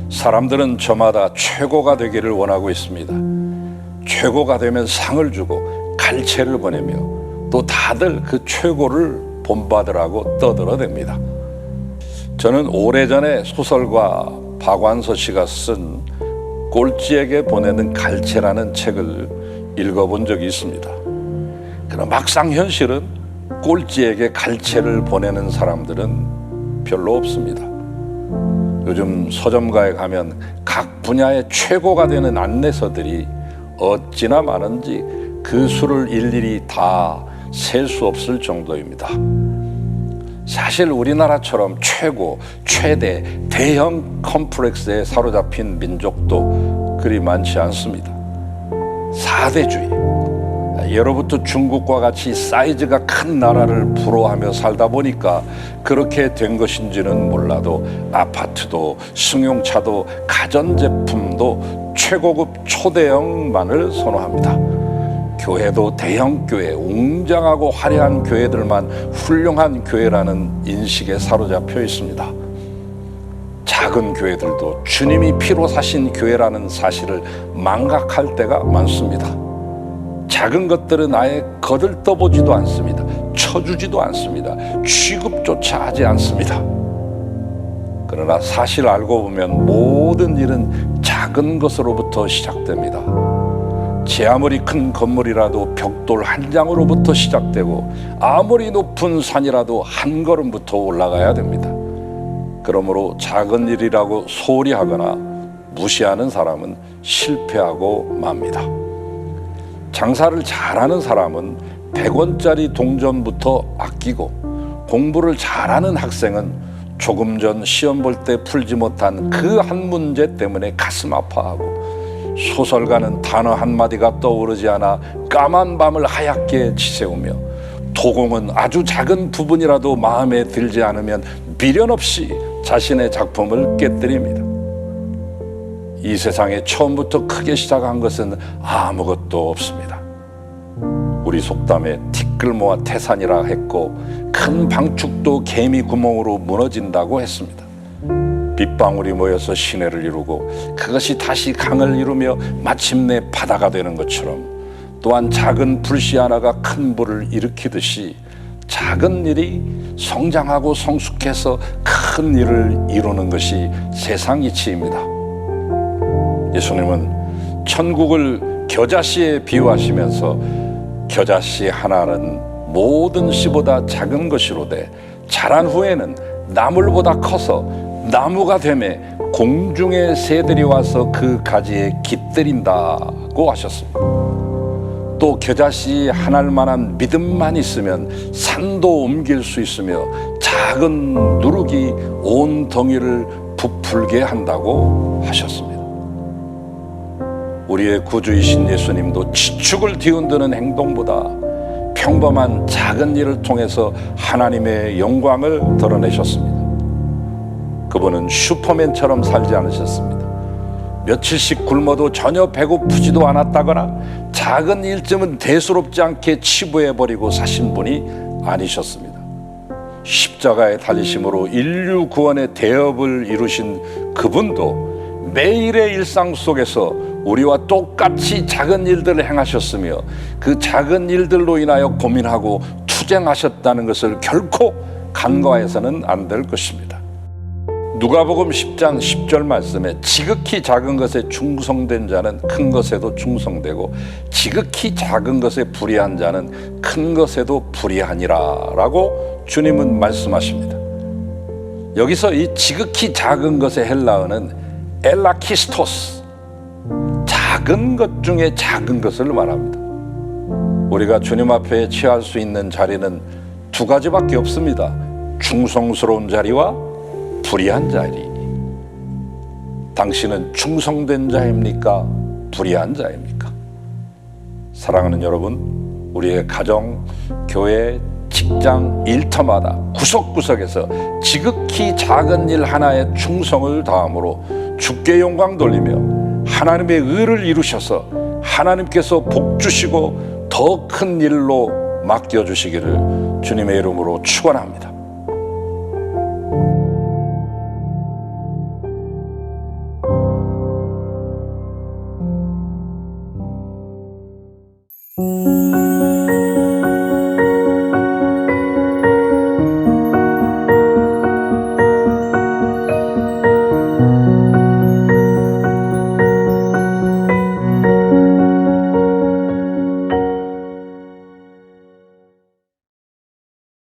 사람들은 저마다 최고가 되기를 원하고 있습니다. 최고가 되면 상을 주고 갈채를 보내며 또 다들 그 최고를 본받으라고 떠들어댑니다. 저는 오래전에 소설가 박완서 씨가 쓴 꼴찌에게 보내는 갈채라는 책을 읽어본 적이 있습니다. 그러나 막상 현실은 꼴찌에게 갈채를 보내는 사람들은 별로 없습니다. 요즘 서점가에 가면 각 분야의 최고가 되는 안내서들이 어찌나 많은지 그 수를 일일이 다 셀 수 없을 정도입니다. 사실 우리나라처럼 최고, 최대, 대형 컴플렉스에 사로잡힌 민족도 그리 많지 않습니다. 4대주의, 예로부터 중국과 같이 사이즈가 큰 나라를 부러워하며 살다 보니까 그렇게 된 것인지는 몰라도 아파트도 승용차도 가전제품도 최고급 초대형만을 선호합니다. 교회도 대형교회, 웅장하고 화려한 교회들만 훌륭한 교회라는 인식에 사로잡혀 있습니다. 작은 교회들도 주님이 피로 사신 교회라는 사실을 망각할 때가 많습니다. 작은 것들은 아예 거들떠보지도 않습니다. 쳐주지도 않습니다. 취급조차 하지 않습니다. 그러나 사실 알고 보면 모든 일은 작은 것으로부터 시작됩니다. 제 아무리 큰 건물이라도 벽돌 한 장으로부터 시작되고 아무리 높은 산이라도 한 걸음부터 올라가야 됩니다. 그러므로 작은 일이라고 소홀히 하거나 무시하는 사람은 실패하고 맙니다. 장사를 잘하는 사람은 100원짜리 동전부터 아끼고 공부를 잘하는 학생은 조금 전 시험 볼 때 풀지 못한 그 한 문제 때문에 가슴 아파하고 소설가는 단어 한마디가 떠오르지 않아 까만 밤을 하얗게 지새우며 도공은 아주 작은 부분이라도 마음에 들지 않으면 미련 없이 자신의 작품을 깨뜨립니다. 이 세상에 처음부터 크게 시작한 것은 아무것도 없습니다. 우리 속담에 티끌모아 태산이라 했고 큰 방축도 개미 구멍으로 무너진다고 했습니다. 빗방울이 모여서 시내를 이루고 그것이 다시 강을 이루며 마침내 바다가 되는 것처럼 또한 작은 불씨 하나가 큰 불을 일으키듯이 작은 일이 성장하고 성숙해서 큰 일을 이루는 것이 세상 이치입니다. 예수님은 천국을 겨자씨에 비유하시면서 겨자씨 하나는 모든 씨보다 작은 것이로되 자란 후에는 나물보다 커서 나무가 되매 공중의 새들이 와서 그 가지에 깃들인다고 하셨습니다. 또 겨자씨 하나만한 믿음만 있으면 산도 옮길 수 있으며 작은 누룩이 온 덩이를 부풀게 한다고 하셨습니다. 우리의 구주이신 예수님도 지축을 뒤흔드는 행동보다 평범한 작은 일을 통해서 하나님의 영광을 드러내셨습니다. 그분은 슈퍼맨처럼 살지 않으셨습니다. 며칠씩 굶어도 전혀 배고프지도 않았다거나 작은 일쯤은 대수롭지 않게 치부해버리고 사신 분이 아니셨습니다. 십자가에 달리심으로 인류 구원의 대업을 이루신 그분도 매일의 일상 속에서 우리와 똑같이 작은 일들을 행하셨으며 그 작은 일들로 인하여 고민하고 투쟁하셨다는 것을 결코 간과해서는 안 될 것입니다. 누가복음 10장 10절 말씀에 지극히 작은 것에 충성된 자는 큰 것에도 충성되고 지극히 작은 것에 불의한 자는 큰 것에도 불의하니라 라고 주님은 말씀하십니다. 여기서 이 지극히 작은 것의 헬라어는 엘라키스토스, 작은 것 중에 작은 것을 말합니다. 우리가 주님 앞에 취할 수 있는 자리는 두 가지밖에 없습니다. 충성스러운 자리와 불의한 자리. 당신은 충성된 자입니까? 불의한 자입니까? 사랑하는 여러분, 우리의 가정, 교회, 직장, 일터마다 구석구석에서 지극히 작은 일 하나에 충성을 다함으로 주께 영광 돌리며 하나님의 의를 이루셔서 하나님께서 복 주시고 더 큰 일로 맡겨주시기를 주님의 이름으로 축원합니다.